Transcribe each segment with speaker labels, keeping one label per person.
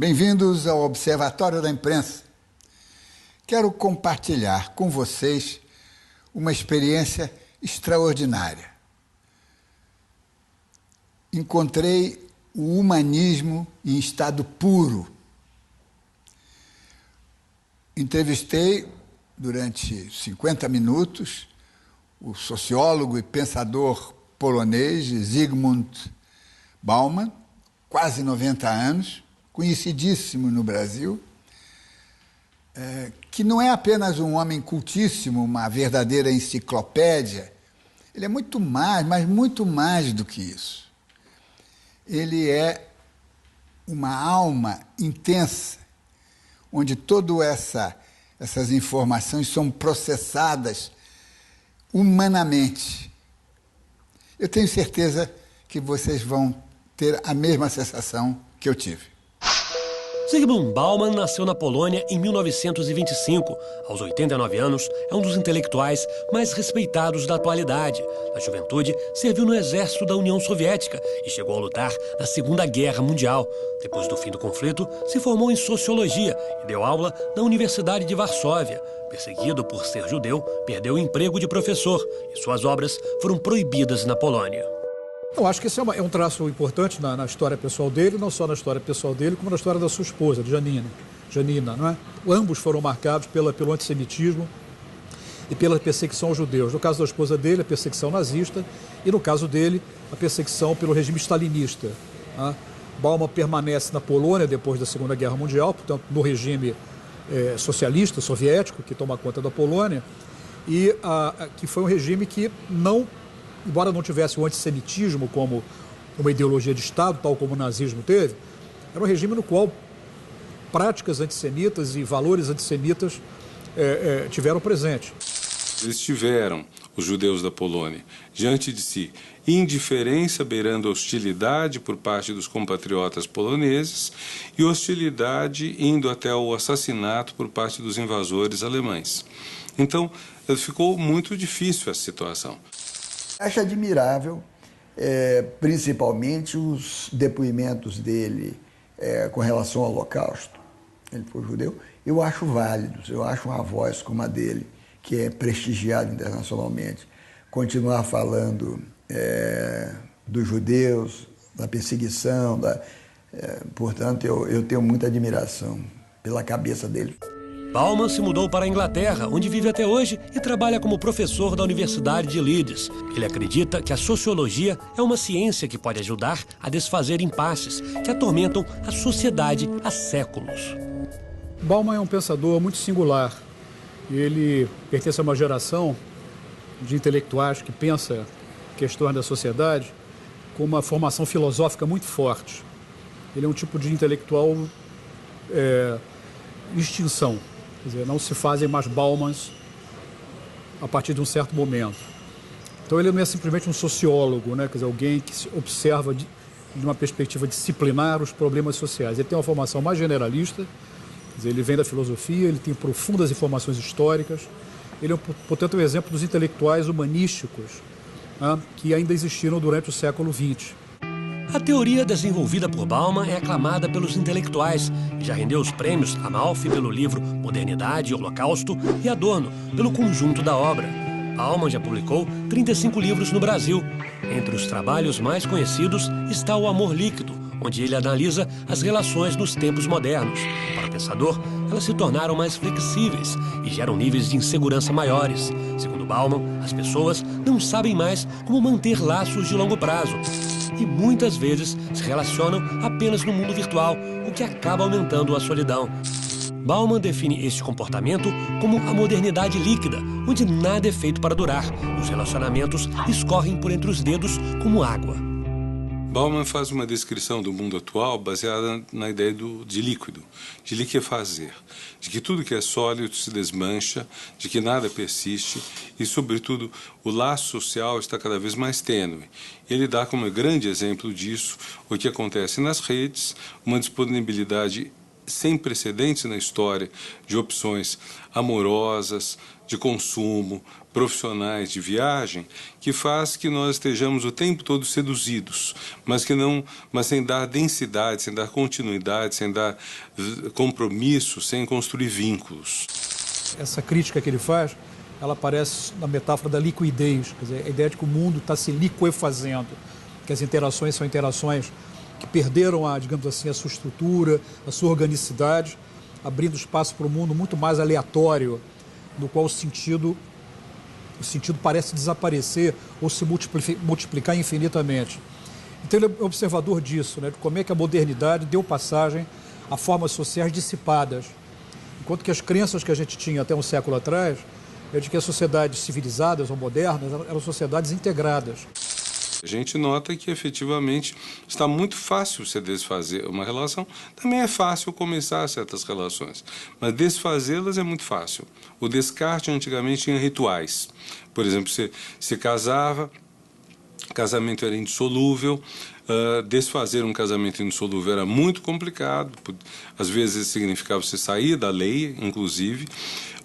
Speaker 1: Bem-vindos ao Observatório da Imprensa. Quero compartilhar com vocês uma experiência extraordinária. Encontrei o humanismo em estado puro. Entrevistei durante 50 minutos o sociólogo e pensador polonês Zygmunt Bauman, quase 90 anos, conhecidíssimo no Brasil, que não é apenas um homem cultíssimo, uma verdadeira enciclopédia. Ele é muito mais, mas muito mais do que isso. Ele é uma alma intensa, onde todas essas informações são processadas humanamente. Eu tenho certeza que vocês vão ter a mesma sensação que eu tive.
Speaker 2: Zygmunt Bauman nasceu na Polônia em 1925. Aos 89 anos, é um dos intelectuais mais respeitados da atualidade. Na juventude, serviu no exército da União Soviética e chegou a lutar na Segunda Guerra Mundial. Depois do fim do conflito, se formou em sociologia e deu aula na Universidade de Varsóvia. Perseguido por ser judeu, perdeu o emprego de professor e suas obras foram proibidas na Polônia.
Speaker 3: Eu acho que esse é um traço importante na história pessoal dele, não só na história pessoal dele, como na história da sua esposa, de Janina, não é? Ambos foram marcados pelo antissemitismo e pela perseguição aos judeus. No caso da esposa dele, a perseguição nazista, e no caso dele, a perseguição pelo regime stalinista. Né? Bauman permanece na Polônia depois da Segunda Guerra Mundial, portanto, no regime socialista, soviético, que toma conta da Polônia, e que foi um regime que não... Embora não tivesse o antissemitismo como uma ideologia de Estado, tal como o nazismo teve, era um regime no qual práticas antissemitas e valores antissemitas tiveram presente.
Speaker 4: Eles tiveram, os judeus da Polônia, diante de si, indiferença beirando hostilidade por parte dos compatriotas poloneses e hostilidade indo até o assassinato por parte dos invasores alemães. Então, ficou muito difícil essa situação.
Speaker 5: Acho admirável, principalmente os depoimentos dele com relação ao Holocausto. Ele foi judeu. Eu acho válidos, eu acho uma voz como a dele, que é prestigiada internacionalmente, continuar falando dos judeus, da perseguição, portanto, eu tenho muita admiração pela cabeça dele.
Speaker 2: Bauman se mudou para a Inglaterra, onde vive até hoje e trabalha como professor da Universidade de Leeds. Ele acredita que a sociologia é uma ciência que pode ajudar a desfazer impasses que atormentam a sociedade há séculos.
Speaker 3: Bauman é um pensador muito singular. Ele pertence a uma geração de intelectuais que pensa questões da sociedade com uma formação filosófica muito forte. Ele é um tipo de intelectual em extinção. Quer dizer, não se fazem mais Baumans a partir de um certo momento. Então ele não é simplesmente um sociólogo, né? Quer dizer, alguém que observa de uma perspectiva disciplinar os problemas sociais. Ele tem uma formação mais generalista, quer dizer, ele vem da filosofia, ele tem profundas informações históricas. Ele é, portanto, um exemplo dos intelectuais humanísticos, né, que ainda existiram durante o século XX.
Speaker 2: A teoria desenvolvida por Bauman é aclamada pelos intelectuais e já rendeu os prêmios Amalfi pelo livro Modernidade e Holocausto e Adorno pelo conjunto da obra. Bauman já publicou 35 livros no Brasil. Entre os trabalhos mais conhecidos está O Amor Líquido, onde ele analisa as relações nos tempos modernos. Para o pensador, elas se tornaram mais flexíveis e geram níveis de insegurança maiores. Segundo Bauman, as pessoas não sabem mais como manter laços de longo prazo e muitas vezes se relacionam apenas no mundo virtual, o que acaba aumentando a solidão. Bauman define este comportamento como a modernidade líquida, onde nada é feito para durar. Os relacionamentos escorrem por entre os dedos como água.
Speaker 4: Bauman faz uma descrição do mundo atual baseada na ideia de líquido, de liquefazer, de que tudo que é sólido se desmancha, de que nada persiste e, sobretudo, o laço social está cada vez mais tênue. Ele dá como grande exemplo disso o que acontece nas redes, uma disponibilidade sem precedentes na história de opções amorosas, de consumo, profissionais, de viagem, que faz que nós estejamos o tempo todo seduzidos, mas sem dar densidade, sem dar continuidade, sem dar compromisso, sem construir vínculos.
Speaker 3: Essa crítica que ele faz, ela aparece na metáfora da liquidez, quer dizer, a ideia de que o mundo está se liquefazendo, que as interações são interações que perderam digamos assim, a sua estrutura, a sua organicidade, abrindo espaço para um mundo muito mais aleatório, no qual o sentido parece desaparecer ou se multiplicar infinitamente. Então ele é observador disso, né, de como é que a modernidade deu passagem a formas sociais dissipadas, enquanto que as crenças que a gente tinha até um século atrás é de que as sociedades civilizadas ou modernas eram sociedades integradas.
Speaker 4: A gente nota que, efetivamente, está muito fácil você desfazer uma relação. Também é fácil começar certas relações, mas desfazê-las é muito fácil. O descarte, antigamente, tinha rituais. Por exemplo, você se casava, casamento era indissolúvel, desfazer um casamento indissolúvel era muito complicado, às vezes significava você sair da lei, inclusive.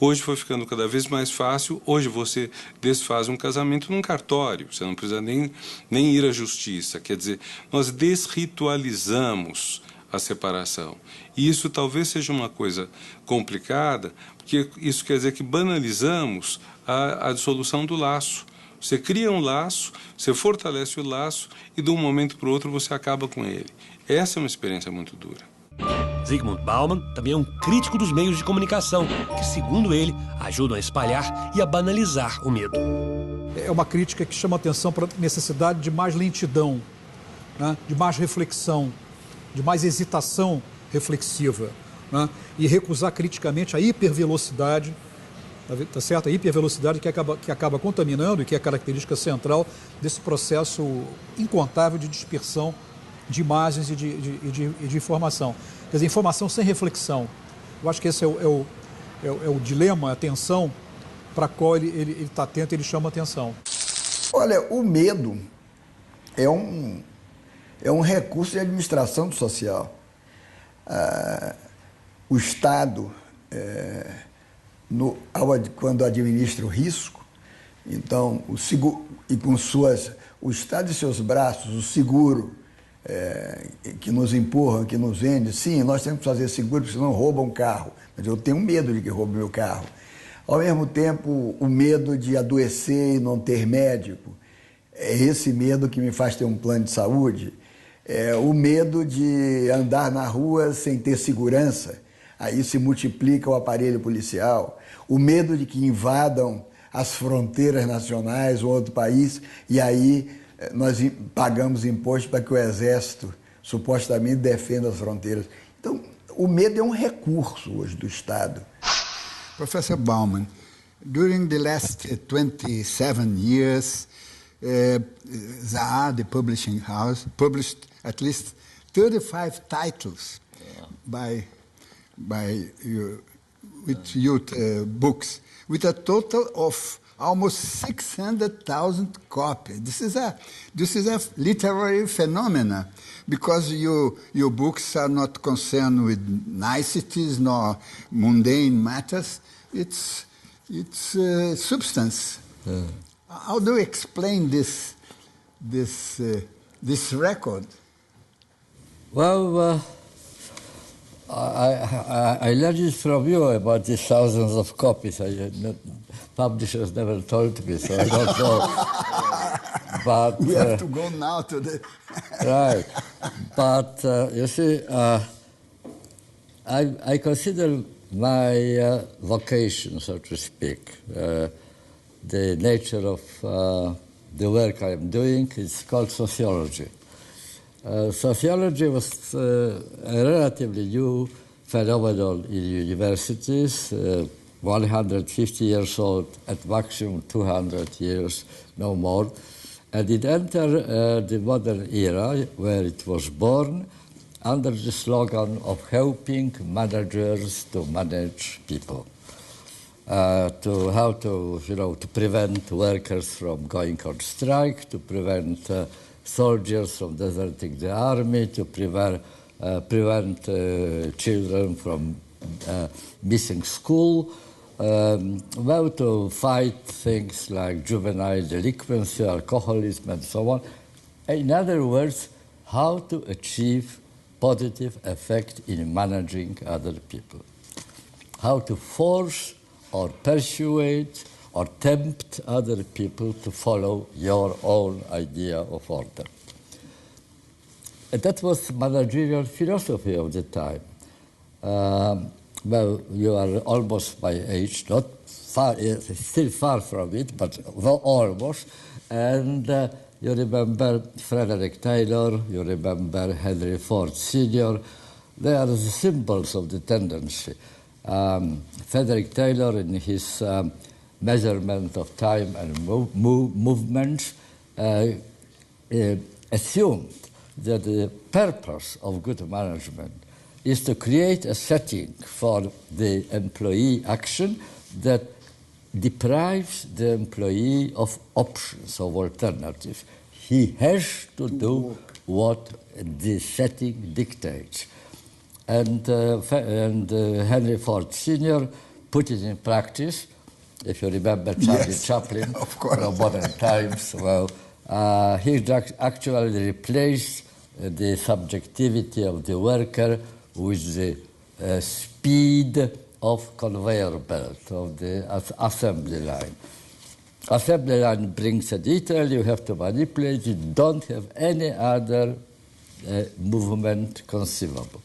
Speaker 4: Hoje foi ficando cada vez mais fácil. Hoje você desfaz um casamento num cartório, você não precisa nem ir à justiça. Quer dizer, nós desritualizamos a separação. E isso talvez seja uma coisa complicada, porque isso quer dizer que banalizamos a dissolução do laço. Você cria um laço, você fortalece o laço e de um momento para o outro você acaba com ele. Essa é uma experiência muito dura.
Speaker 2: Zygmunt Bauman também é um crítico dos meios de comunicação, que, segundo ele, ajudam a espalhar e a banalizar o medo.
Speaker 3: É uma crítica que chama atenção para a necessidade de mais lentidão, né? De mais reflexão, de mais hesitação reflexiva, né? E recusar criticamente a hipervelocidade, tá certo? A hipervelocidade que acaba contaminando e que é a característica central desse processo incontável de dispersão de imagens e de informação. Quer dizer, informação sem reflexão. Eu acho que esse é o dilema, a tensão para a qual ele está atento, ele chama atenção.
Speaker 5: Olha, o medo é um recurso de administração social. O Estado, quando administra o risco, então, o Estado e seus braços, o seguro, que nos empurram, que nos vende, sim, nós temos que fazer seguro, porque senão roubam um carro, mas eu tenho medo de que roubem meu carro. Ao mesmo tempo, o medo de adoecer e não ter médico, é esse medo que me faz ter um plano de saúde. O medo de andar na rua sem ter segurança, aí se multiplica o aparelho policial. O medo de que invadam as fronteiras nacionais ou outro país, e aí nós pagamos imposto para que o Exército supostamente defenda as fronteiras. Então, o medo é um recurso hoje do Estado.
Speaker 1: Professor Bauman, during the last 27 years, Zaha, the publishing house, published at least 35 titles with youth books, with a total of almost 600,000 copies. This is a literary phenomenon, because your books are not concerned with niceties nor mundane matters. It's substance. Yeah. How do you explain this record?
Speaker 6: Well, I learned it from you about these thousands of copies. Publishers never told me, so I don't know. But
Speaker 1: we have to go now to the...
Speaker 6: Right. But, you see, I consider my vocation, so to speak, the nature of the work I am doing, is called sociology. Sociology was a relatively new phenomenon in universities, 150 years old, at maximum 200 years, no more. And it entered the modern era, where it was born under the slogan of helping managers to manage people, to prevent workers from going on strike, to prevent soldiers from deserting the army, to prevent prevent children from missing school, how to fight things like juvenile delinquency, alcoholism, and so on. In other words, how to achieve positive effect in managing other people. How to force or persuade or tempt other people to follow your own idea of order. And that was managerial philosophy of the time. Well, you are almost my age, not far, still far from it, but almost. And you remember Frederick Taylor, you remember Henry Ford Sr. They are the symbols of the tendency. Frederick Taylor, in his measurement of time and movements, assumed that the purpose of good management is to create a setting for the employee action that deprives the employee of options, of alternatives. He has to do what the setting dictates. And Henry Ford Sr. put it in practice. If you remember Charlie Chaplin from modern times, well, he actually replaced the subjectivity of the worker with the speed of conveyor belt, of the assembly line. Assembly line brings a detail, you have to manipulate, you don't have any other movement conceivable.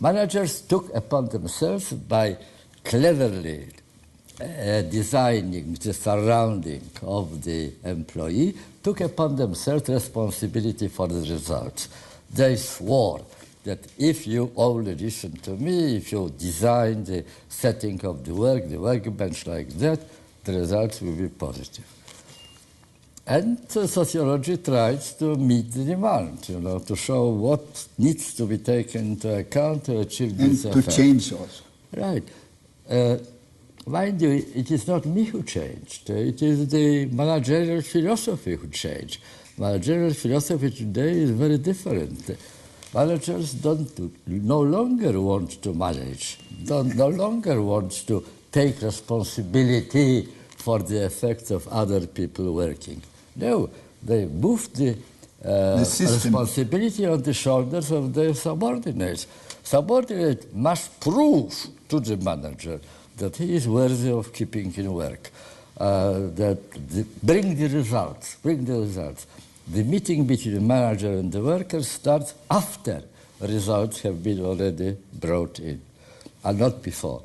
Speaker 6: Managers took upon themselves by cleverly designing the surrounding of the employee, took upon themselves responsibility for the results. They swore that if you only listen to me, if you design the setting of the workbench like that, the results will be positive. And sociology tries to meet the demand, to show what needs to be taken into account to achieve this effect.
Speaker 1: And to change also.
Speaker 6: Right. Mind you, it is not me who changed. It is the managerial philosophy who changed. Managerial philosophy today is very different. Managers no longer want to manage, no longer want to take responsibility for the effects of other people working. No, they move the responsibility on the shoulders of their subordinates. Subordinate must prove to the manager that he is worthy of keeping in work, bring the results. The meeting between the manager and the worker starts after results have been already brought in, and not before.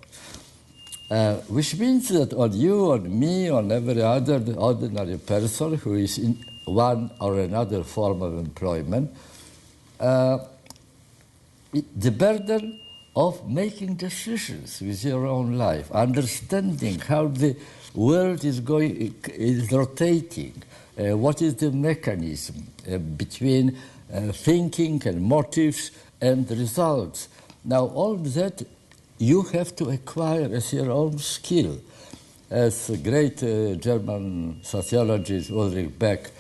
Speaker 6: Which means that on you, on me, on every other ordinary person who is in one or another form of employment, the burden of making decisions with your own life, understanding how the world is rotating, what is the mechanism between thinking and motives and results. Now, all that you have to acquire as your own skill. As a great German sociologist Ulrich Beck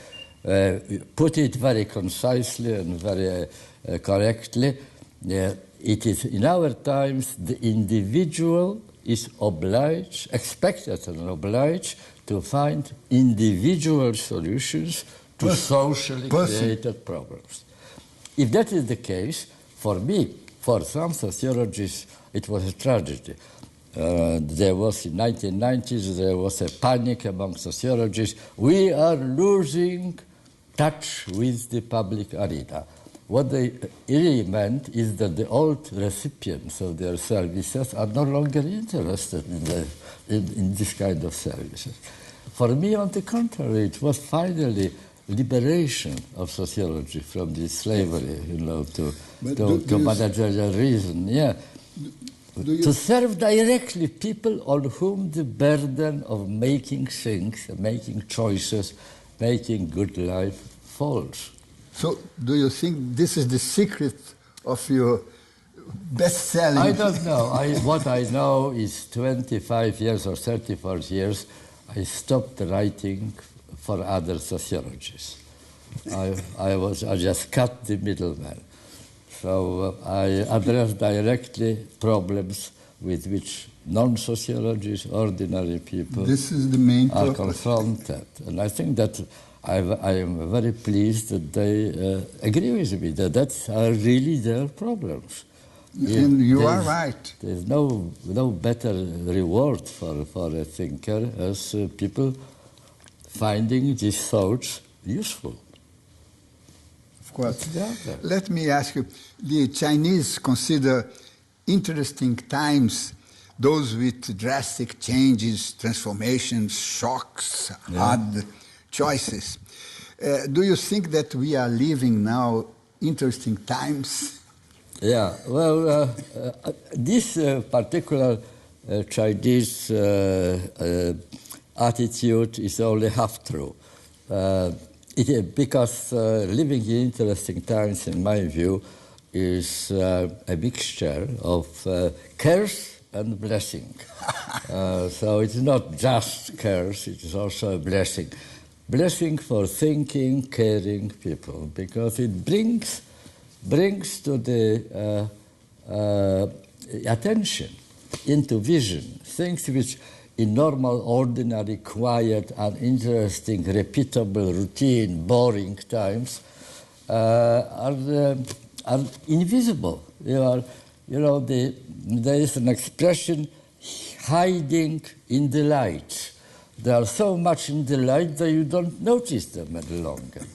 Speaker 6: put it very concisely and very correctly, it is in our times the individual is expected and obliged to find individual solutions to socially created problems. If that is the case, for me, for some sociologists, it was a tragedy. There was, in 1990s, there was a panic among sociologists. We are losing touch with the public arena. What they really meant is that the old recipients of their services are no longer interested in this kind of services. For me, on the contrary, it was finally liberation of sociology from this slavery, to managerial reason. Yeah. To serve directly people on whom the burden of making things, making choices, making good life falls.
Speaker 1: So do you think this is the secret of your best-selling?
Speaker 6: I don't know. What I know is 25 years or 34 years, I stopped writing for other sociologists. I just cut the middleman. So I address directly problems with which non-sociologists, ordinary people
Speaker 1: This is the main
Speaker 6: are
Speaker 1: purpose.
Speaker 6: confronted. And I think that I am very pleased that they agree with me, that that's really their problems.
Speaker 1: And you are right.
Speaker 6: There's no better reward for a thinker as people finding these thoughts useful.
Speaker 1: Of course.
Speaker 6: Yeah.
Speaker 1: Let me ask you, the Chinese consider interesting times those with drastic changes, transformations, shocks, hard choices. Do you think that we are living now interesting times?
Speaker 6: Yeah, well, this particular Chinese attitude is only half true. Because living in interesting times, in my view, is a mixture of curse and blessing. So it's not just curse, it is also a blessing. Blessing for thinking, caring people, because it brings to the attention, into vision, things which in normal, ordinary, quiet, uninteresting, repeatable, routine, boring times are invisible. There is an expression, hiding in the light. They are so much in the light that you don't notice them any longer.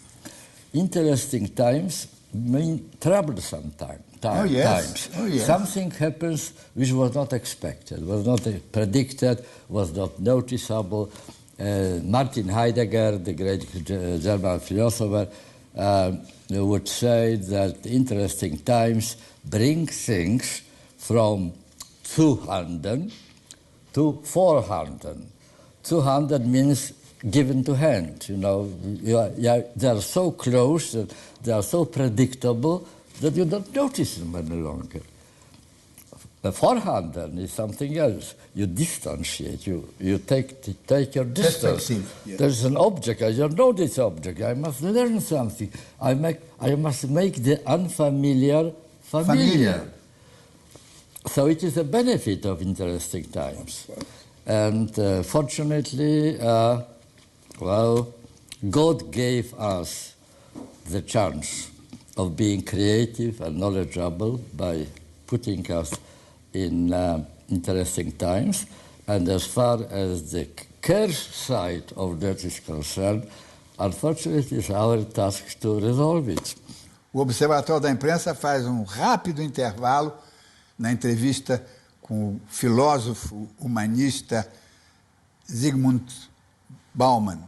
Speaker 6: Interesting times mean troublesome times.
Speaker 1: Oh, yes. Oh, yes.
Speaker 6: Something happens which was not expected, was not predicted, was not noticeable. Martin Heidegger, the great German philosopher, would say that interesting times bring things from 200 to 400. 200 means given to hand. They are so close, they are so predictable that you don't notice them any longer. The 400 is something else. You distantiate. You take your distance.
Speaker 1: Yeah.
Speaker 6: There's an object. I don't know this object. I must learn something. I must make the unfamiliar familiar. So it is a benefit of interesting times. And fortunately, God gave us the chance of being creative and knowledgeable by putting us in interesting times. And as far as the curse side of that is concerned, unfortunately, it's our task to resolve it.
Speaker 1: O Observatório da Imprensa faz um rápido intervalo na entrevista com o filósofo humanista Zygmunt Bauman.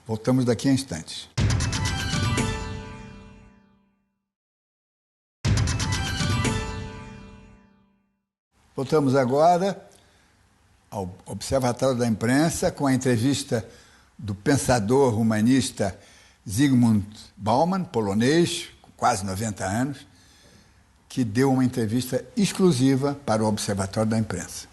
Speaker 1: Voltamos daqui a instantes. Voltamos agora ao Observatório da Imprensa com a entrevista do pensador humanista Zygmunt Bauman, polonês, com quase 90 anos, que deu uma entrevista exclusiva para o Observatório da Imprensa.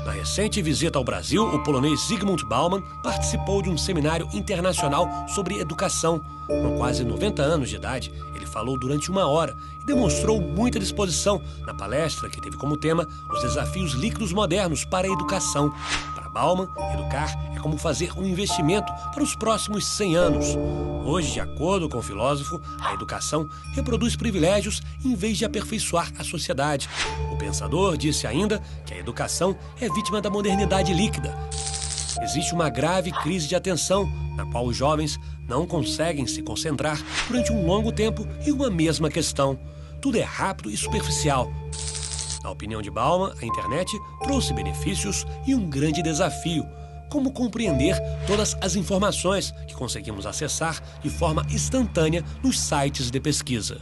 Speaker 2: Na recente visita ao Brasil, o polonês Zygmunt Bauman participou de um seminário internacional sobre educação. Com quase 90 anos de idade, ele falou durante 1 hora e demonstrou muita disposição na palestra que teve como tema os desafios líquidos modernos para a educação. Para Bauman, educar é como fazer um investimento para os próximos 100 anos. Hoje, de acordo com o filósofo, a educação reproduz privilégios em vez de aperfeiçoar a sociedade. O pensador disse ainda que a educação é vítima da modernidade líquida. Existe uma grave crise de atenção, na qual os jovens não conseguem se concentrar durante um longo tempo em uma mesma questão. Tudo é rápido e superficial. Na opinião de Bauman, a internet trouxe benefícios e um grande desafio: como compreender todas as informações que conseguimos acessar de forma instantânea nos sites de pesquisa.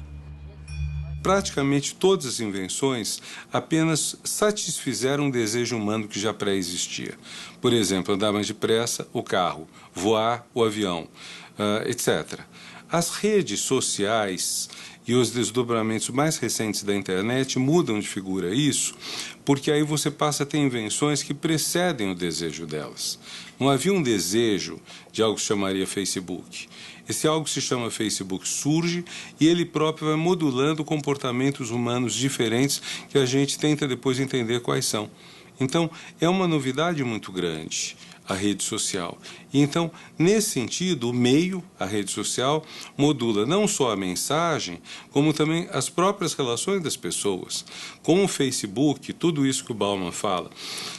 Speaker 4: Praticamente todas as invenções apenas satisfizeram um desejo humano que já pré-existia. Por exemplo, andar mais depressa, o carro, voar, o avião, etc. As redes sociais e os desdobramentos mais recentes da internet mudam de figura isso, porque aí você passa a ter invenções que precedem o desejo delas. Não havia um desejo de algo que se chamaria Facebook. Esse algo que se chama Facebook surge e ele próprio vai modulando comportamentos humanos diferentes que a gente tenta depois entender quais são. Então, é uma novidade muito grande a rede social. E então, nesse sentido, o meio, a rede social, modula não só a mensagem, como também as próprias relações das pessoas. Com o Facebook, tudo isso que o Bauman fala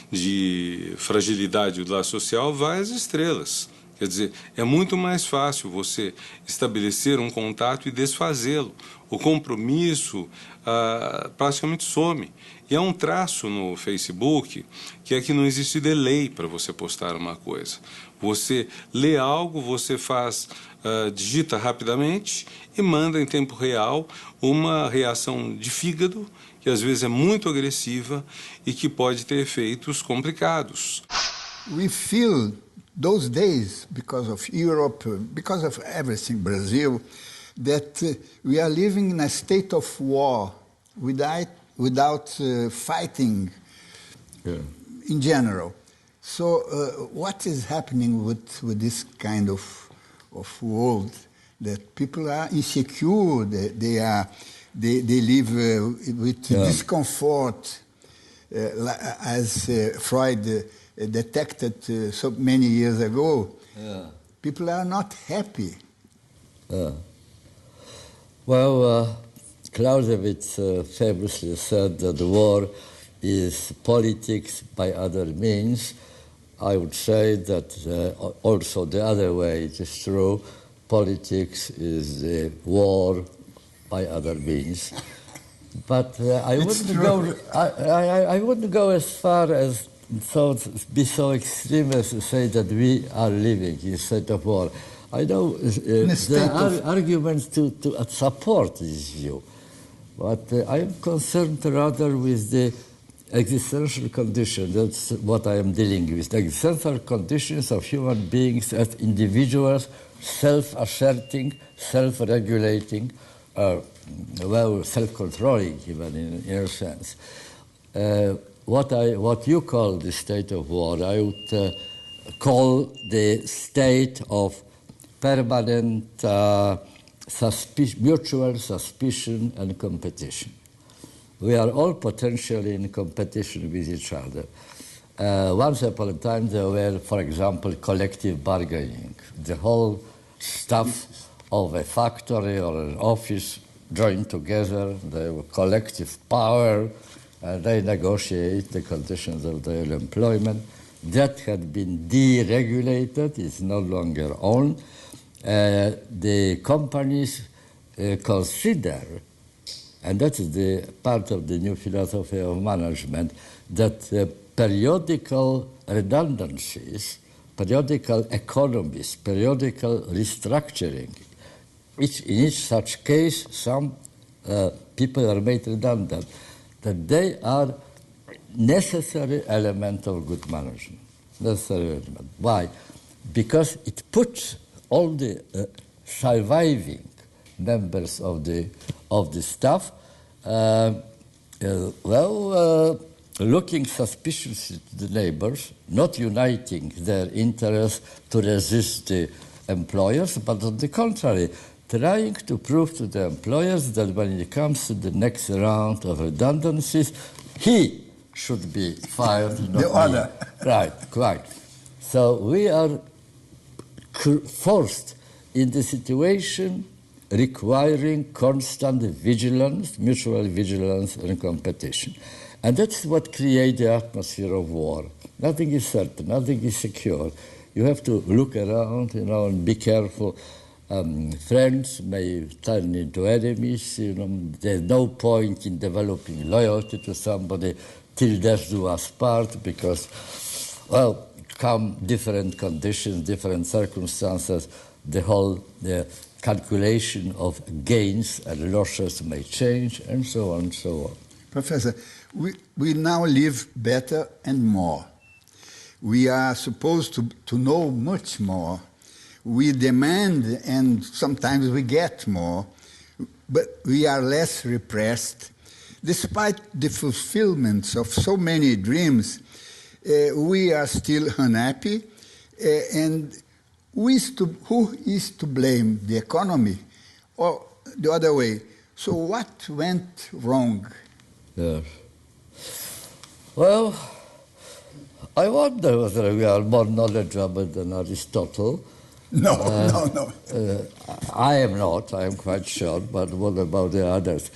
Speaker 4: de fragilidade do laço social vai às estrelas. Quer dizer, é muito mais fácil você estabelecer um contato e desfazê-lo. O compromisso praticamente some. E há um traço no Facebook que é que não existe delay para você postar uma coisa. Você lê algo, você digita rapidamente e manda em tempo real uma reação de fígado que às vezes é muito agressiva e que pode ter efeitos complicados.
Speaker 1: We feel those days, because of Europe, because of everything, Brazil, that we are living in a state of war without fighting in general. So what is happening with this kind of world? That people are insecure, they live with discomfort, as Freud detected so many years ago. People are not happy.
Speaker 6: Well, Clausewitz famously said that the war is politics by other means. I would say that also the other way it is true. Politics is a war by other means. But I wouldn't go as far as be so extreme as to say that we are living in a state of war. I know there are arguments to support this view, but I am concerned rather with the existential condition. That's what I am dealing with. The existential conditions of human beings as individuals, self-asserting, self-regulating, self-controlling even in a sense. What you call the state of war, I would call the state of permanent mutual suspicion and competition. We are all potentially in competition with each other. Once upon a time there were, for example, collective bargaining. The whole staff of a factory or an office joined together, they were collective power, and they negotiate the conditions of their employment. That had been deregulated, it's no longer owned. The companies consider, and that is the part of the new philosophy of management, that periodical redundancies, periodical economies, periodical restructuring, in each such case some people are made redundant, that they are necessary element of good management. Necessary element. Why? Because it puts all the surviving members of the staff looking suspiciously to the neighbors, not uniting their interests to resist the employers, but on the contrary, trying to prove to the employers that when it comes to the next round of redundancies, he should be fired, not
Speaker 1: the other.
Speaker 6: Right. So we are forced in the situation requiring constant vigilance, mutual vigilance and competition. And that's what creates the atmosphere of war. Nothing is certain, nothing is secure. You have to look around, and be careful. Friends may turn into enemies. There's no point in developing loyalty to somebody till death do us part, because, come different conditions, different circumstances, the calculation of gains and losses may change, and so on and so on.
Speaker 1: Professor, we now live better and more. We are supposed to know much more. We demand, and sometimes we get more. but we are less repressed. Despite the fulfillment of so many dreams, we are still unhappy. And who is to blame? The economy? Or the other way? So what went wrong?
Speaker 6: Yes. Well, I wonder whether we are more knowledgeable than Aristotle.
Speaker 1: No.
Speaker 6: I am not, I am quite sure, but what about the others?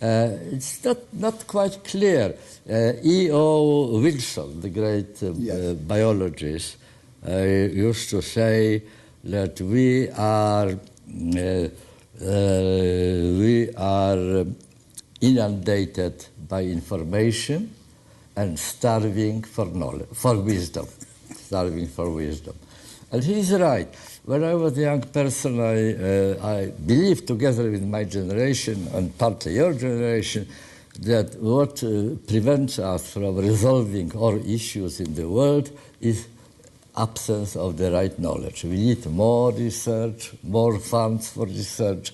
Speaker 6: It's not quite clear. E.O. Wilson, the great biologist, used to say that we are inundated by information and starving for knowledge, for wisdom, starving for wisdom. And he's right. When I was a young person, I believed, together with my generation and partly your generation, that what prevents us from resolving all issues in the world is absence of the right knowledge. We need more research, more funds for research,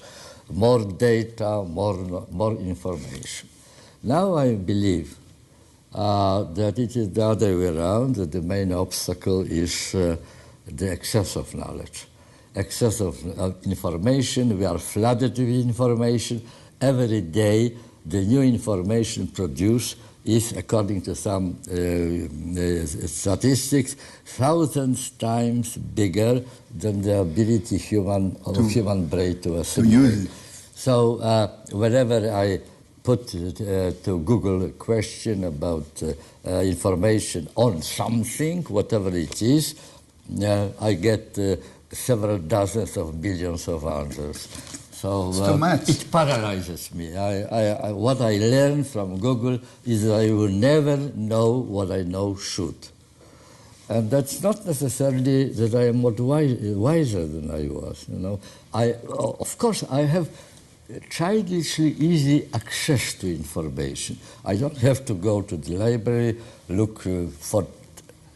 Speaker 6: more data, more information. Now I believe that it is the other way around, that the main obstacle is the excess of knowledge, excess of information. We are flooded with information. Every day, the new information produced is, according to some statistics, 1,000 times bigger than the ability of human brain to assimilate. So whenever I put to Google a question about information on something, whatever it is, I get several dozens of billions of answers. So it paralyzes me. What I learn from Google is that I will never know what I know should. And that's not necessarily that I am much wiser than I was. You know, of course, I have childishly easy access to information. I don't have to go to the library, look for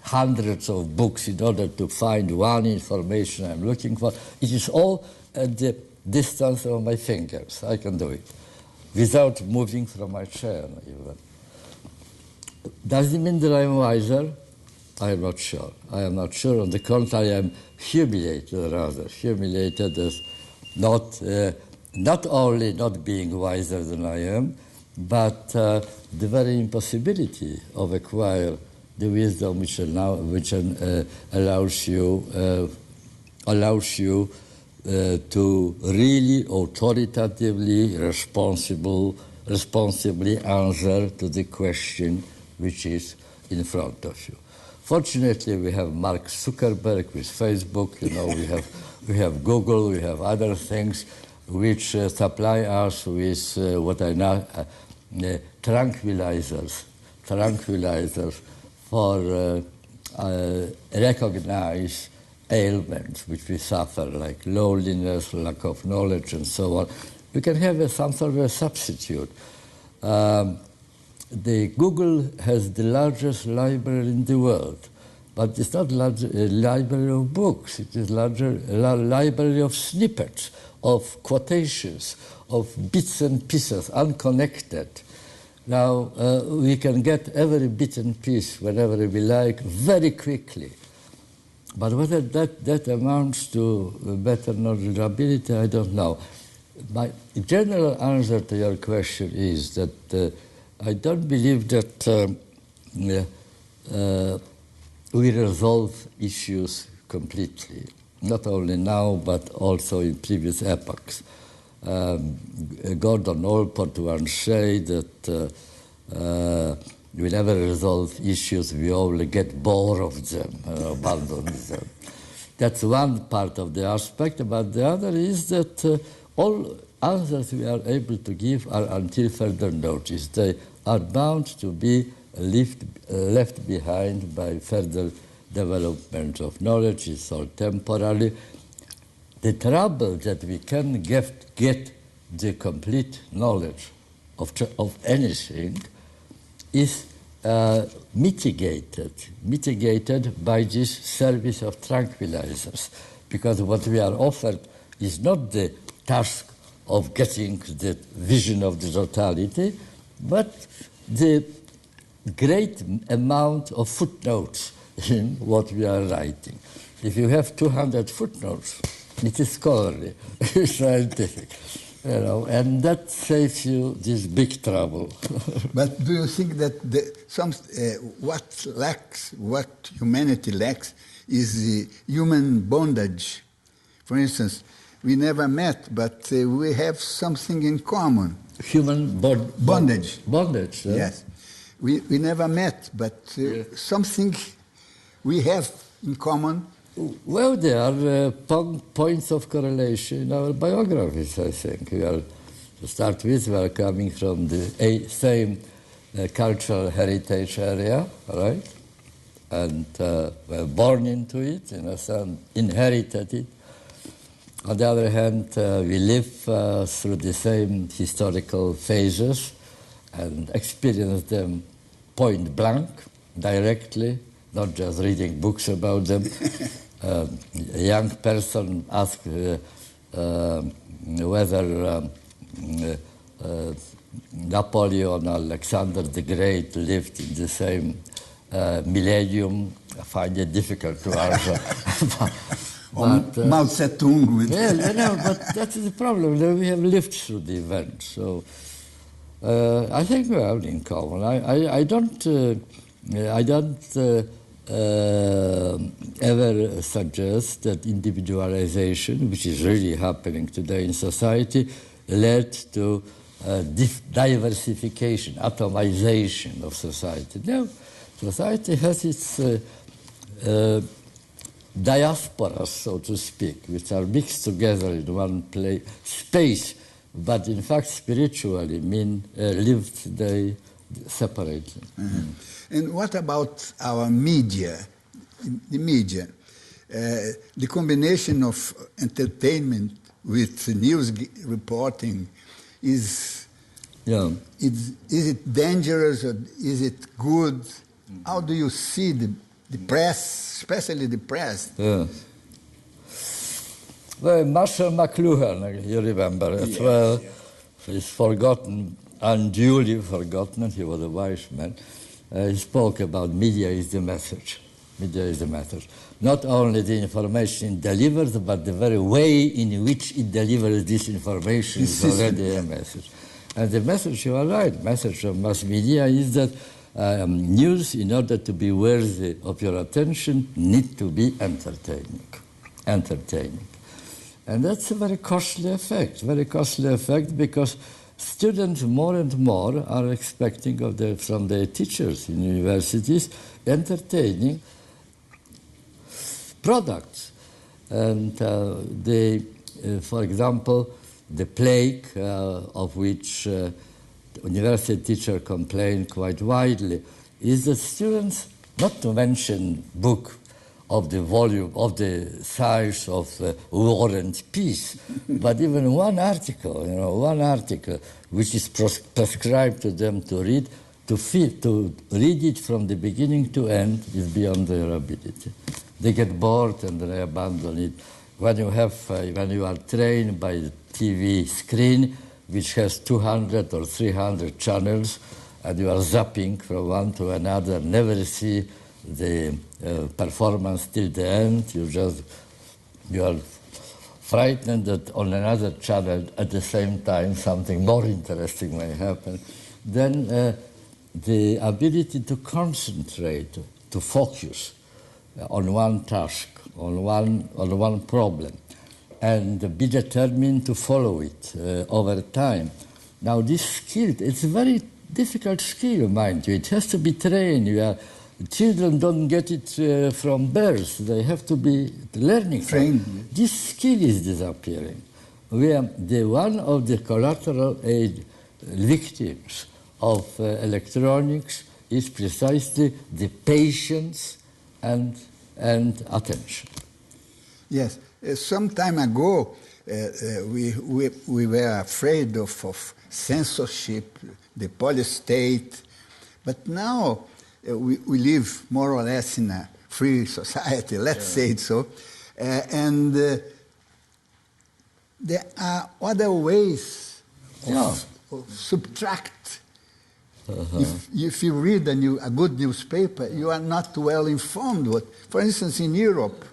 Speaker 6: hundreds of books in order to find one information I'm looking for. It is all at the distance of my fingers. I can do it without moving from my chair even. Does it mean that I'm wiser? I am not sure. I am not sure. On the contrary, I am humiliated as not only not being wiser than I am, but the very impossibility of acquire the wisdom which allows you to really authoritatively, responsibly answer to the question which is in front of you. Fortunately, we have Mark Zuckerberg with Facebook. You know, we have Google. We have other things which supply us with what I know tranquilizers for recognize ailments which we suffer, like loneliness, lack of knowledge, and so on. You can have some sort of a substitute. The Google has the largest library in the world, but it's not a library of books. It is a library of snippets, of quotations, of bits and pieces, unconnected. Now, we can get every bit and piece whenever we like very quickly. But whether that amounts to better knowledgeability, I don't know. My general answer to your question is that I don't believe that we resolve issues completely, not only now, but also in previous epochs. Gordon Allport once said that we never resolve issues, we only get bored of them, abandon them. That's one part of the aspect, but the other is that all answers we are able to give are until further notice. They are bound to be left behind by further development of knowledge. It's all temporary. The trouble that we can get the complete knowledge of anything is mitigated by this service of tranquilizers, because what we are offered is not the task of getting the vision of the totality, but the great amount of footnotes in what we are writing. If you have 200 footnotes, it is scholarly, it's scientific, and that saves you this big trouble.
Speaker 1: But do you think that what humanity lacks is the human bondage? For instance, we never met, but we have something in common.
Speaker 6: Human
Speaker 1: bondage.
Speaker 6: Bondage,
Speaker 1: yes. We never met, but something we have in common.
Speaker 6: Well, there are points of correlation in our biographies, I think. To start with, we are coming from the same cultural heritage area, right? And we are born into it, in a sense, inherited it. On the other hand, we live through the same historical phases and experience them point blank, directly, not just reading books about them. A young person asked whether Napoleon or Alexander the Great lived in the same millennium. I find it difficult to answer.
Speaker 1: But, Mao Zedong.
Speaker 6: Well, but that's the problem. We have lived through the event. So I think we have in common. I don't ever suggest that individualization, which is really happening today in society, led to diversification, atomization of society. No, society has its diasporas, so to speak, which are mixed together in one space, but in fact spiritually lived they separately.
Speaker 1: Mm-hmm. And what about our media? The media, the combination of entertainment with news reporting is it dangerous or is it good? How do you see the press, especially the press?
Speaker 6: Well, Marshall McLuhan, you remember as well, he's forgotten, unduly forgotten, he was a wise man. He spoke about media is the message. Media is the message. Not only the information it delivers, but the very way in which it delivers this information is already a message. And the message, you are right, message of mass media is that news, in order to be worthy of your attention, need to be entertaining. And that's a very costly effect because students more and more are expecting from their teachers in universities entertaining products. And for example, the plague of which university teachers complain quite widely is that students, not to mention book of the volume, of the size of War and Peace, but even one article which is prescribed to them to read, to read it from the beginning to end is beyond their ability. They get bored and they abandon it. When you are trained by the TV screen, which has 200 or 300 channels, and you are zapping from one to another, never see the performance till the end, you are frightened that on another channel at the same time something more interesting may happen, then the ability to concentrate, to focus on one task, on one problem, and be determined to follow it over time. Now this skill, it's a very difficult skill, mind you. It has to be trained. Children don't get it from birth. They have to be learning.
Speaker 1: Trained.
Speaker 6: This skill is disappearing. We are one of the collateral aid victims of electronics is precisely the patience and attention.
Speaker 1: Yes. Some time ago, we were afraid of censorship, the police state, but now we live more or less in a free society, let's say it so, and there are other ways of subtract. If you read a good newspaper, you are not well informed. For instance, in Europe.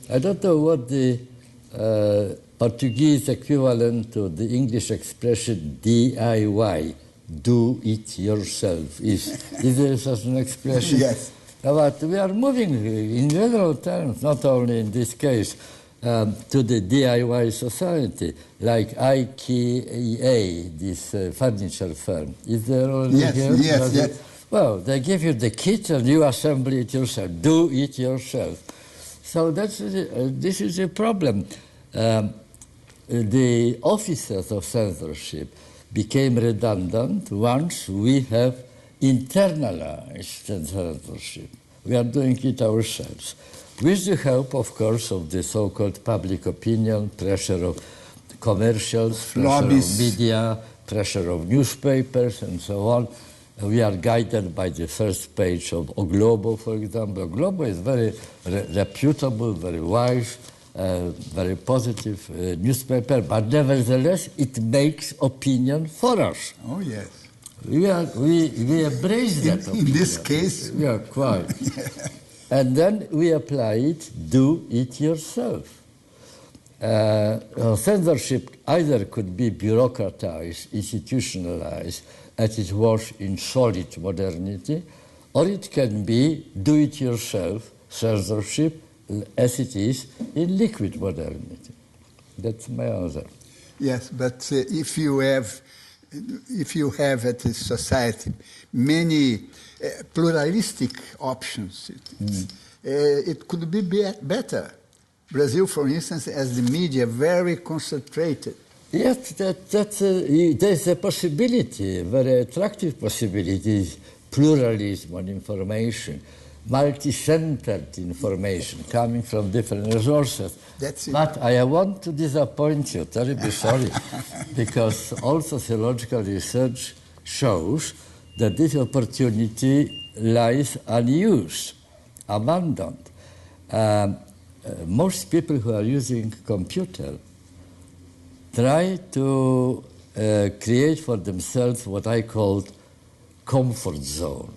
Speaker 6: I don't know what the Portuguese equivalent to the English expression DIY, do it yourself, is. Is there such an expression?
Speaker 1: Yes.
Speaker 6: But we are moving in general terms, not only in this case, to the DIY society, like IKEA, this furniture firm. Is there already here?
Speaker 1: Yes.
Speaker 6: Well, they give you the kit and you assemble it yourself. Do it yourself. So this is a problem. The officers of censorship became redundant once we have internalized censorship. We are doing it ourselves, with the help, of course, of the so-called public opinion, pressure of commercials, pressure of media, pressure of newspapers, and so on. We are guided by the first page of O Globo, for example. O Globo is very reputable, very wise, very positive newspaper, but nevertheless it makes opinion for us.
Speaker 1: Oh, yes.
Speaker 6: We embrace that opinion.
Speaker 1: In this case.
Speaker 6: Yeah, quite. And then we apply it, do it yourself. Censorship either could be bureaucratized, institutionalized, as it was in solid modernity, or it can be do-it-yourself censorship as it is in liquid modernity. That's my answer.
Speaker 1: Yes, but if you have at the society many pluralistic options, it could be better. Brazil, for instance, has the media very concentrated.
Speaker 6: Yes, there's a possibility, a very attractive possibility, pluralism on information, multi-centered information coming from different resources.
Speaker 1: That's it.
Speaker 6: But I want to disappoint you, terribly sorry, because all sociological research shows that this opportunity lies unused, abandoned. Most people who are using computer try to create for themselves what I called comfort zone,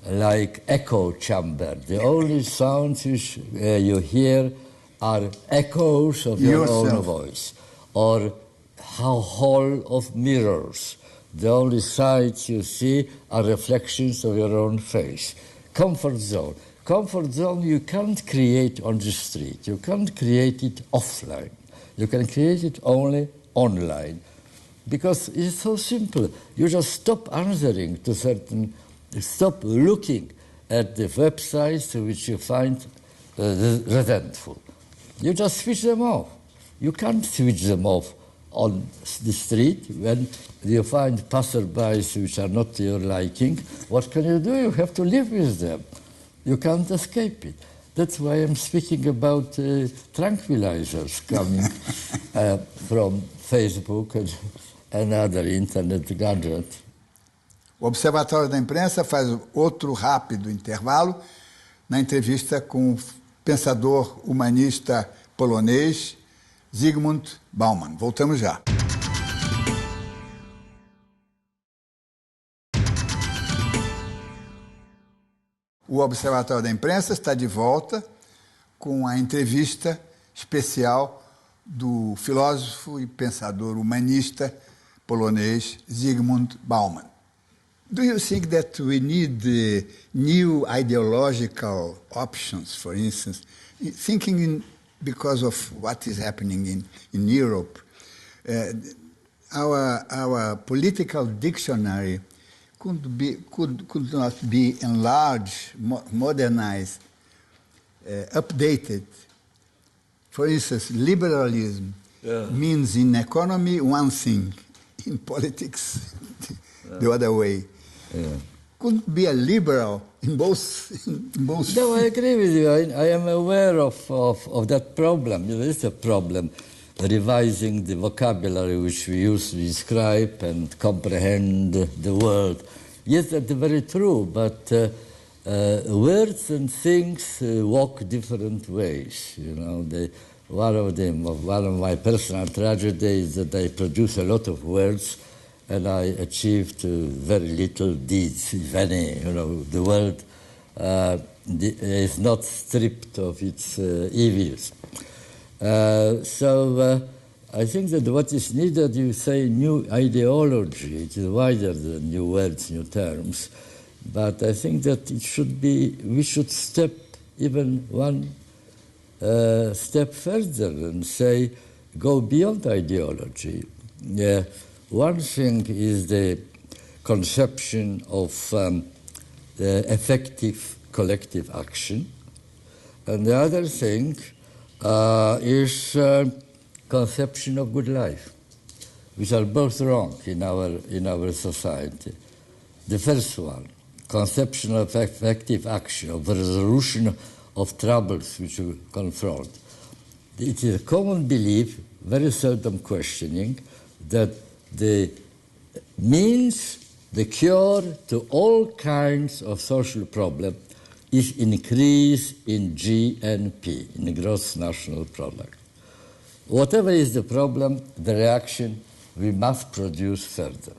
Speaker 6: like echo chamber. The only sounds which you hear are echoes of your own voice, or hall of mirrors. The only sights you see are reflections of your own face. Comfort zone. Comfort zone you can't create on the street. You can't create it offline. You can create it only online, because it's so simple. You just stop answering to stop looking at the websites which you find resentful. You just switch them off. You can't switch them off on the street when you find passerbys which are not to your liking. What can you do? You have to live with them. You can't escape it. That's why I'm speaking about tranquilizers coming from Facebook and other internet gadgets.
Speaker 1: O Observatório da Imprensa faz outro rápido intervalo na entrevista com o pensador humanista polonês Zygmunt Bauman. Voltamos já. O Observatório da Imprensa está de volta com a entrevista especial do filósofo e pensador humanista polonês Zygmunt Bauman. Do you think that we need new ideological options, for instance, thinking because of what is happening in Europe? Our political dictionary could not be enlarged, modernized, updated. For instance, liberalism means in economy one thing, in politics the other way. Couldn't be a liberal in both.
Speaker 6: No, I agree with you. I am aware of that problem. There is a problem revising the vocabulary which we use to describe and comprehend the world. Yes, that's very true, but words and things walk different ways. You know, one of my personal tragedies is that I produce a lot of words and I achieved very little deeds, if any. The world is not stripped of its evils. So I think that what is needed, you say new ideology, it is wider than new words, new terms, but I think that we should step even one step further and say, go beyond ideology. One thing is the conception of the effective collective action, and the other thing is conception of good life, which are both wrong in our society. The first one, conception of effective action, of resolution of troubles which we confront. It is a common belief, very seldom questioning, that the means, the cure to all kinds of social problems is increase in GNP, in the gross national product. Whatever is the problem, the reaction, we must produce further.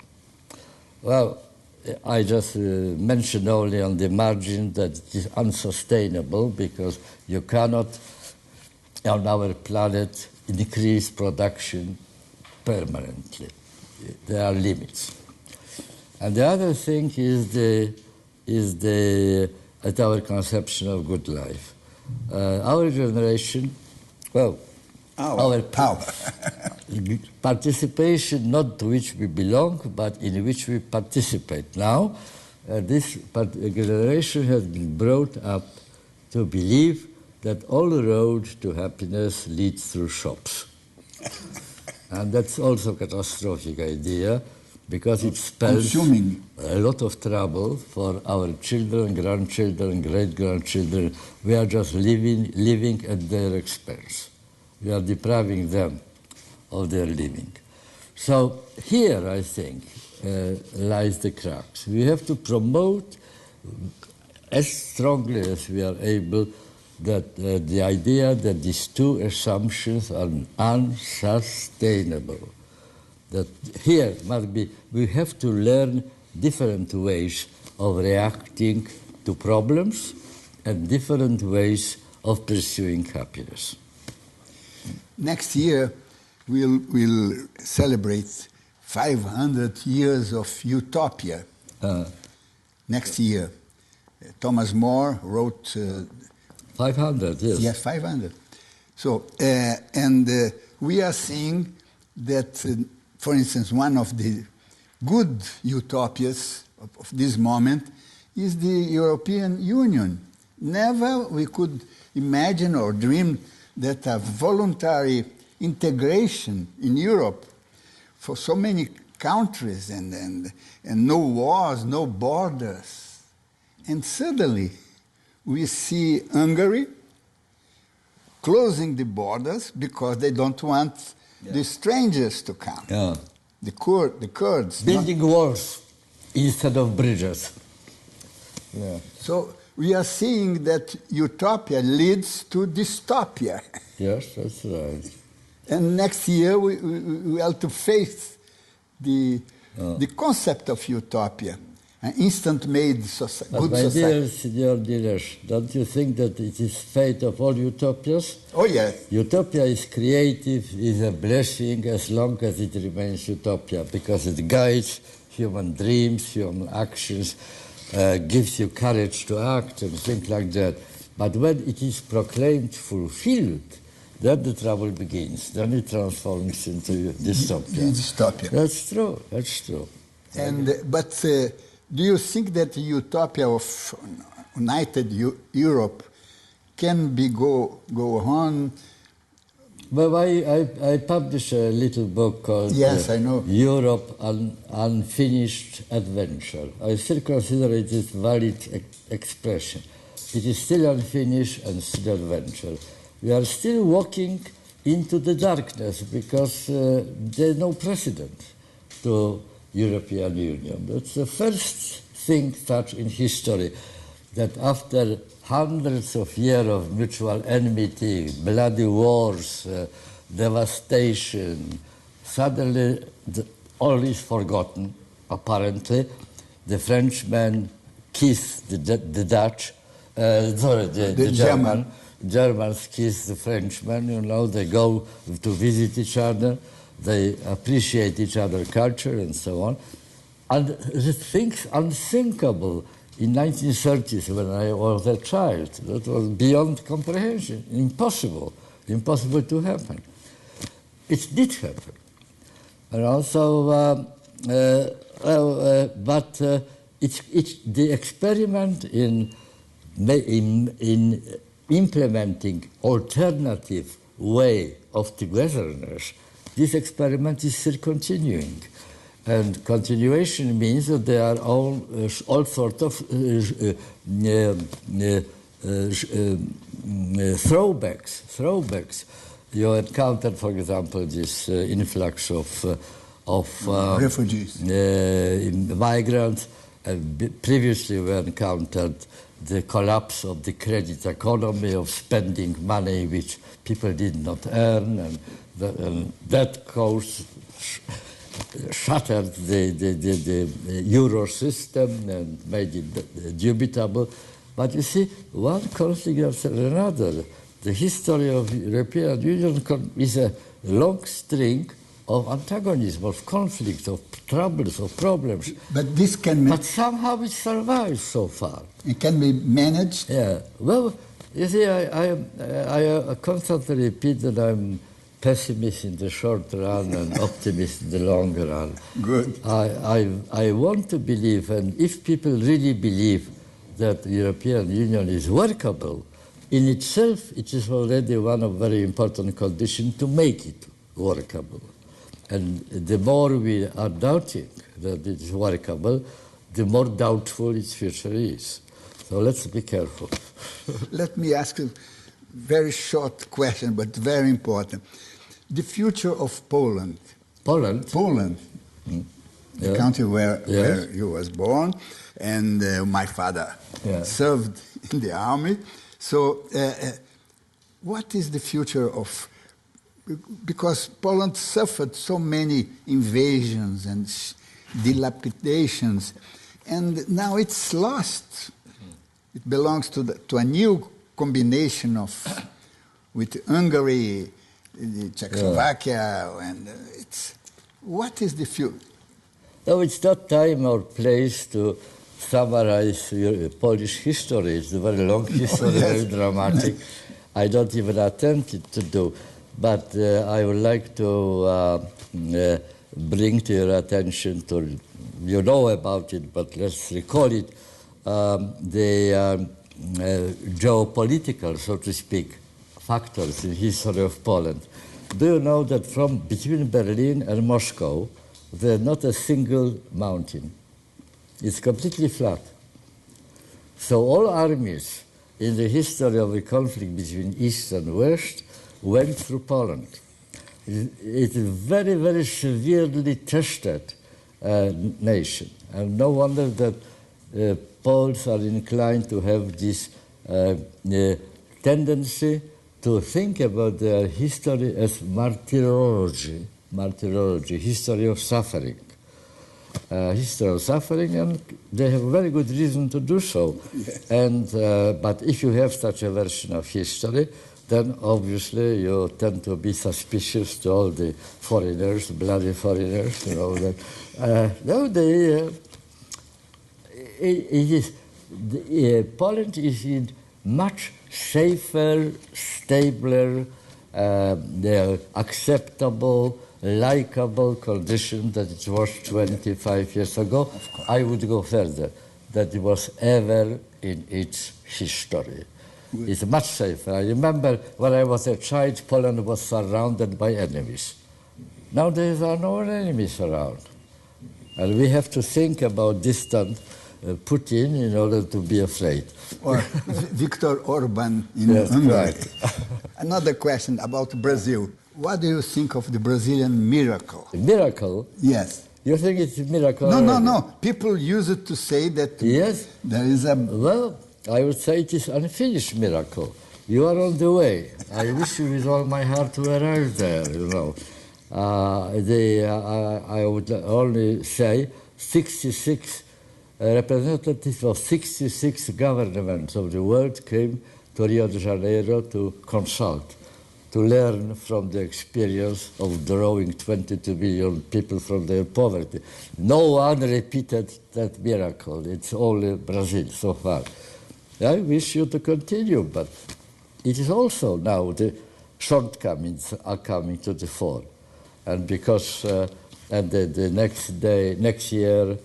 Speaker 6: Well, I just mentioned only on the margin that it is unsustainable because you cannot, on our planet, increase production permanently. There are limits. And the other thing is our conception of good life. Our generation, well, our power. Participation, not to which we belong, but in which we participate. Now, this generation has been brought up to believe that all road to happiness leads through shops. And that's also a catastrophic idea, because it spells a lot of trouble for our children, grandchildren, great-grandchildren. We are just living at their expense. We are depriving them of their living. So here, I think, lies the crux. We have to promote as strongly as we are able that the idea that these two assumptions are unsustainable. That here must be, we have to learn different ways of reacting to problems and different ways of pursuing happiness.
Speaker 1: Next year, we'll celebrate 500 years of utopia. Next year. Thomas More wrote...
Speaker 6: 500, yes.
Speaker 1: Yes, 500. So, and we are seeing that, for instance, one of the good utopias of this moment is the European Union. Never we could imagine or dream that a voluntary integration in Europe for so many countries and no wars, no borders. And suddenly we see Hungary closing the borders because they don't want the strangers to come.
Speaker 6: Yeah.
Speaker 1: The Kurds.
Speaker 6: Building walls instead of bridges. Yeah.
Speaker 1: So we are seeing that utopia leads to dystopia.
Speaker 6: Yes, that's right.
Speaker 1: And next year we have to face the concept of utopia, an instant-made good society.
Speaker 6: My dear Senor Dines, don't you think that it is fate of all utopias?
Speaker 1: Oh, yes.
Speaker 6: Utopia is creative, is a blessing as long as it remains utopia, because it guides human dreams, human actions, gives you courage to act and things like that. But when it is proclaimed fulfilled, then the trouble begins. Then it transforms into dystopia.
Speaker 1: Dystopia.
Speaker 6: That's true. That's true.
Speaker 1: But do you think that the utopia of united Europe can go on?
Speaker 6: Well, I published a little book called
Speaker 1: I know.
Speaker 6: Europe, an Unfinished Adventure. I still consider it is valid expression. It is still unfinished and still adventure. We are still walking into the darkness because there is no precedent to European Union. That's the first thing such in history. that after hundreds of years of mutual enmity, bloody wars, devastation, suddenly all is forgotten, apparently. The Frenchmen kiss the Dutch, the German. Germans kiss the Frenchmen, you know, they go to visit each other, they appreciate each other's culture and so on. And the things unthinkable in 1930s when I was a child, that was beyond comprehension, impossible to happen. It did happen. And also, but the experiment in implementing alternative way of togetherness, this experiment is still continuing. And continuation means that there are all sorts of throwbacks. You encountered, for example, this influx of
Speaker 1: refugees,
Speaker 6: migrants. Previously, we encountered the collapse of the credit economy, of spending money which people did not earn, and that caused shattered the euro system and made it dubitable. But you see, one conflict after another. The history of the European Union is a long string of antagonism, of conflict, of troubles, of problems.
Speaker 1: But this can...
Speaker 6: But somehow it survives so far.
Speaker 1: It can be managed?
Speaker 6: Yeah. Well, you see, I constantly repeat that I'm pessimist in the short run and optimist in the long run.
Speaker 1: Good.
Speaker 6: I want to believe, and if people really believe that the European Union is workable, in itself it is already one of very important conditions to make it workable. And the more we are doubting that it is workable, the more doubtful its future is. So let's be careful.
Speaker 1: Let me ask a very short question, but very important. The future of Poland.
Speaker 6: Poland?
Speaker 1: Poland.
Speaker 6: Mm.
Speaker 1: The
Speaker 6: Yeah.
Speaker 1: country where
Speaker 6: Yes.
Speaker 1: you was born, and my father served in the army. So what is the future of... Because Poland suffered so many invasions and dilapidations, and now it's lost. It belongs to a new combination with Hungary, Czechoslovakia, and what is the future?
Speaker 6: No, it's not time or place to summarize Polish history. It's a very long history, very dramatic. I don't even attempt it to do. But I would like to bring to your attention, you know about it, but let's recall it, the geopolitical, so to speak, factors in the history of Poland. Do you know that between Berlin and Moscow, there's not a single mountain? It's completely flat. So all armies in the history of the conflict between East and West went through Poland. It's a very, very severely tested nation. And no wonder that Poles are inclined to have this tendency to think about their history as martyrology, history of suffering. And they have very good reason to do so. And but if you have such a version of history, then obviously you tend to be suspicious to all the foreigners, bloody foreigners, you know that. Poland is in much safer, stabler, acceptable, likable condition that it was 25 years ago. I would go further, that it was ever in its history. It's much safer. I remember when I was a child, Poland was surrounded by enemies. Now there are no enemies around. And we have to think about distant Putin in order to be afraid.
Speaker 1: Or Viktor Orban in Hungary.
Speaker 6: Right.
Speaker 1: Another question about Brazil. What do you think of the Brazilian miracle?
Speaker 6: A miracle?
Speaker 1: Yes.
Speaker 6: You think it's a miracle?
Speaker 1: No. People use it to say that
Speaker 6: yes.
Speaker 1: there is a...
Speaker 6: Well, I would say it is unfinished miracle. You are on the way. I wish you with all my heart to arrive there, you know. I would only say 66 representatives of 66 governments of the world came to Rio de Janeiro to consult, to learn from the experience of drawing 22 million people from their poverty. No one repeated that miracle. It's only Brazil so far. I wish you to continue, but it is also now the shortcomings are coming to the fore. And because and the next year,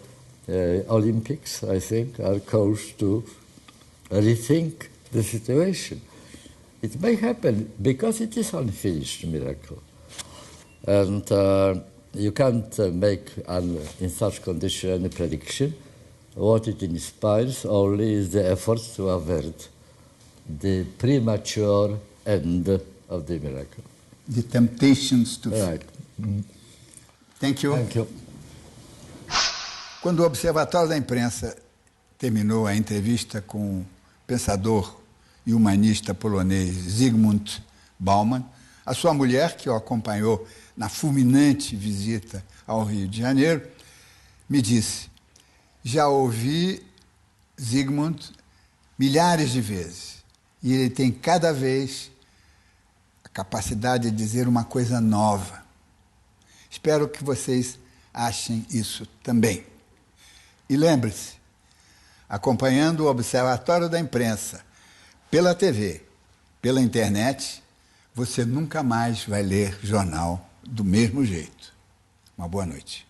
Speaker 6: Olympics, I think, are caused to rethink the situation. It may happen because it is unfinished miracle. And you can't make, in such condition, any prediction. What it inspires only is the efforts to avert the premature end of the miracle.
Speaker 1: The temptations to...
Speaker 6: Right.
Speaker 1: Thank you.
Speaker 6: Thank you.
Speaker 1: Quando o Observatório da Imprensa terminou a entrevista com o pensador e humanista polonês Zygmunt Bauman, a sua mulher, que o acompanhou na fulminante visita ao Rio de Janeiro, me disse: já ouvi Zygmunt milhares de vezes e ele tem cada vez a capacidade de dizer uma coisa nova. Espero que vocês achem isso também. E lembre-se, acompanhando o Observatório da Imprensa pela TV, pela internet, você nunca mais vai ler jornal do mesmo jeito. Uma boa noite.